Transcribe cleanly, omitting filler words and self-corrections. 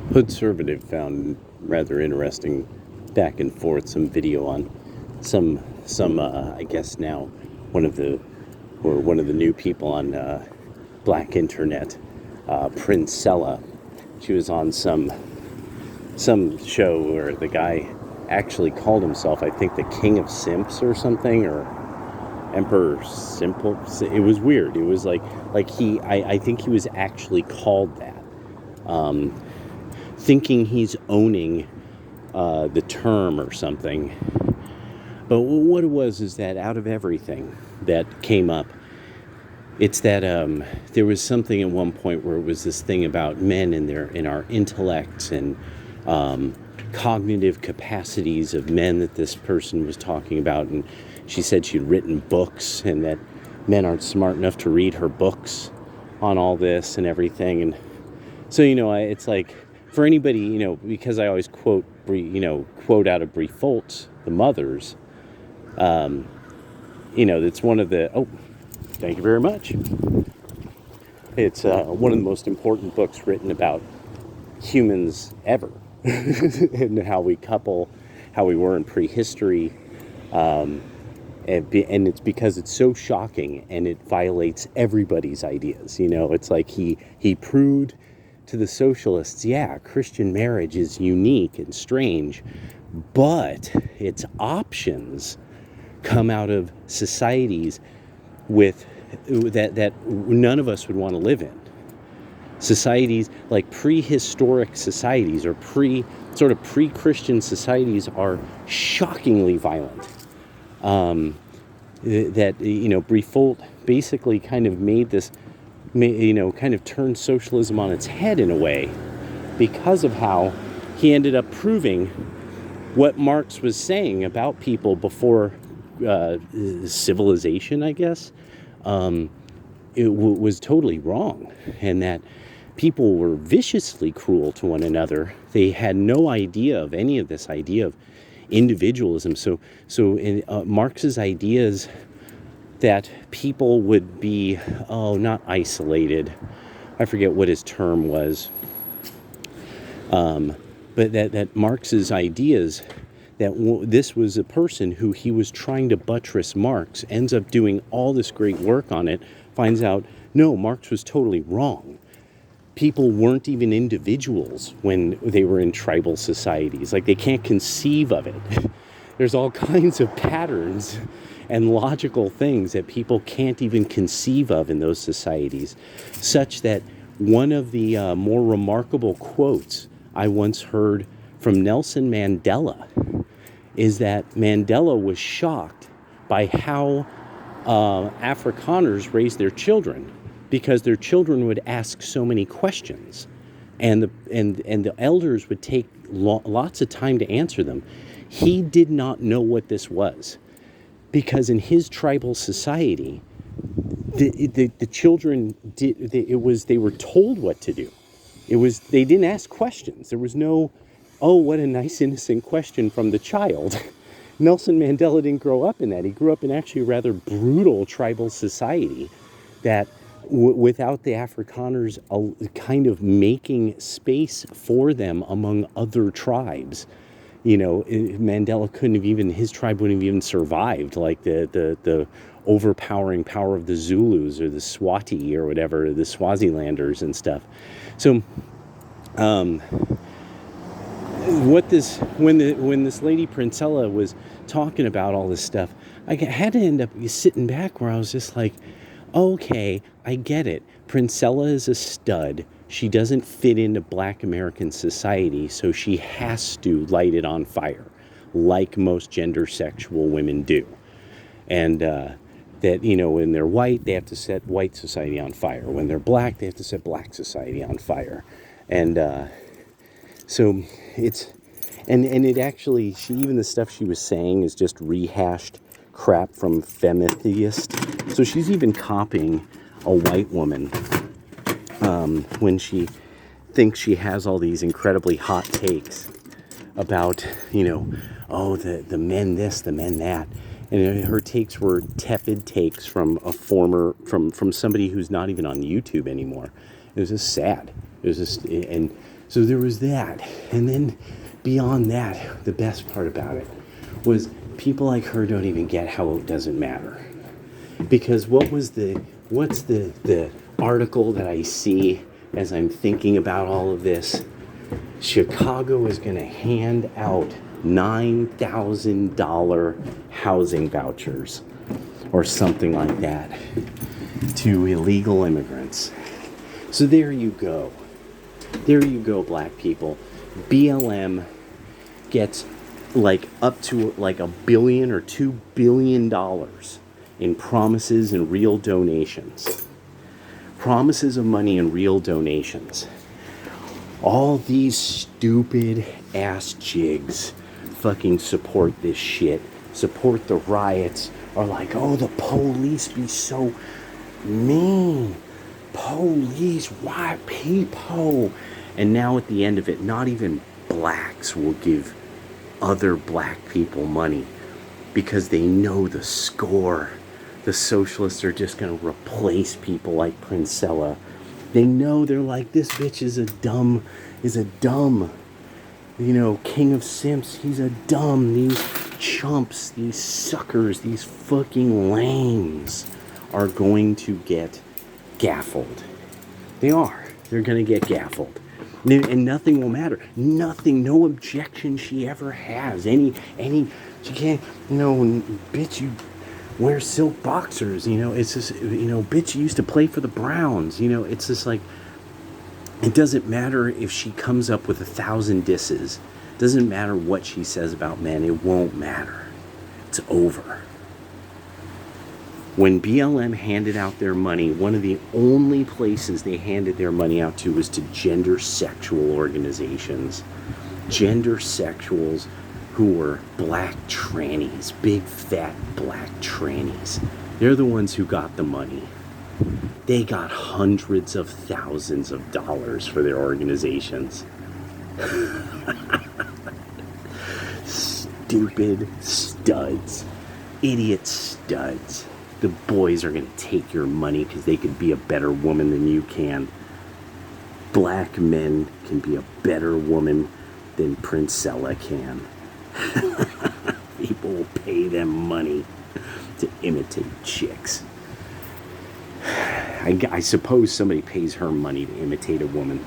Hoodservative found rather interesting back and forth some video on some I guess now one of the new people on Black Internet, Princella. She was on some show where the guy actually called himself, I think, the King of Simps or something, or Emperor Simple. It was weird. It was like I think he was actually called that. Thinking he's owning the term or something. But what it was is that out of everything that came up, it's that there was something at one point where it was this thing about men in our intellects and cognitive capacities of men that this person was talking about. And she said she'd written books and that men aren't smart enough to read her books on all this and everything. And so, it's like, for anybody, because I always quote out of Brie Foltz, The Mothers, it's one of the, thank you very much. It's one of the most important books written about humans ever, and how we were in prehistory, and it's because it's so shocking and it violates everybody's ideas. It's like he proved to the socialists, Christian marriage is unique and strange, but its options come out of societies with that none of us would want to live in. Societies like prehistoric societies or pre-Christian societies are shockingly violent. Brie Foltz basically kind of made this, kind of turned socialism on its head in a way because of how he ended up proving what Marx was saying about people before civilization, I guess. It was totally wrong, and that people were viciously cruel to one another. They had no idea of any of this idea of individualism. So in Marx's ideas that people would be, not isolated. I forget what his term was. But that Marx's ideas that this was a person who he was trying to buttress Marx, ends up doing all this great work on it, finds out, no, Marx was totally wrong. People weren't even individuals when they were in tribal societies. Like, they can't conceive of it. There's all kinds of patterns and logical things that people can't even conceive of in those societies, such that one of the more remarkable quotes I once heard from Nelson Mandela is that Mandela was shocked by how Afrikaners raised their children, because their children would ask so many questions, and the elders would take lots of time to answer them. He did not know what this was, because in his tribal society, the children they were told what to do. They didn't ask questions. There was no, what a nice innocent question from the child. Nelson Mandela didn't grow up in that. He grew up in actually a rather brutal tribal society that without the Afrikaners kind of making space for them among other tribes, Mandela couldn't have even, his tribe wouldn't have even survived, like the overpowering power of the Zulus or the Swati or whatever, the Swazilanders and stuff. So, when this lady Princella was talking about all this stuff, I had to end up sitting back where I was just like, okay, I get it. Princella is a stud. She doesn't fit into Black American society, so she has to light it on fire, like most gender sexual women do. And that, when they're white, they have to set white society on fire. When they're black, they have to set black society on fire. And so it's, and it actually, even the stuff she was saying is just rehashed crap from Feminist. So she's even copying a white woman when she thinks she has all these incredibly hot takes about, the men this, the men that. And her takes were tepid takes from a from somebody who's not even on YouTube anymore. It was just sad. It was just, and so there was that. And then beyond that, the best part about it was people like her don't even get how it doesn't matter. Because what's the article that I see as I'm thinking about all of this? Chicago is going to hand out $9,000 housing vouchers or something like that to illegal immigrants. So there you go. There you go, black people. BLM gets like up to like $1 billion or $2 billion in promises and real donations. Promises of money and real donations. All these stupid ass jigs fucking support this shit, support the riots, are like, oh, the police be so mean. Police, white people. And now at the end of it, not even blacks will give other black people money because they know the score. The socialists are just going to replace people like Princella. They know, they're like, this bitch is a dumb, king of simps. He's a dumb. These chumps, these suckers, these fucking lames are going to get gaffled. They are. They're going to get gaffled. And nothing will matter. Nothing, no objection she ever has. She can't, bitch, you wear silk boxers, it's just, bitch, you used to play for the Browns, it's just like, it doesn't matter if she comes up with 1,000 disses. It doesn't matter what she says about men. It won't matter. It's over. When BLM handed out their money, one of the only places they handed their money out to was to gender sexual organizations. Gender sexuals who were black trannies, big fat black trannies. They're the ones who got the money. They got hundreds of thousands of dollars for their organizations. Stupid studs. Idiot studs. The boys are going to take your money because they could be a better woman than you can. Black men can be a better woman than Princella can. People will pay them money to imitate chicks. I suppose somebody pays her money to imitate a woman.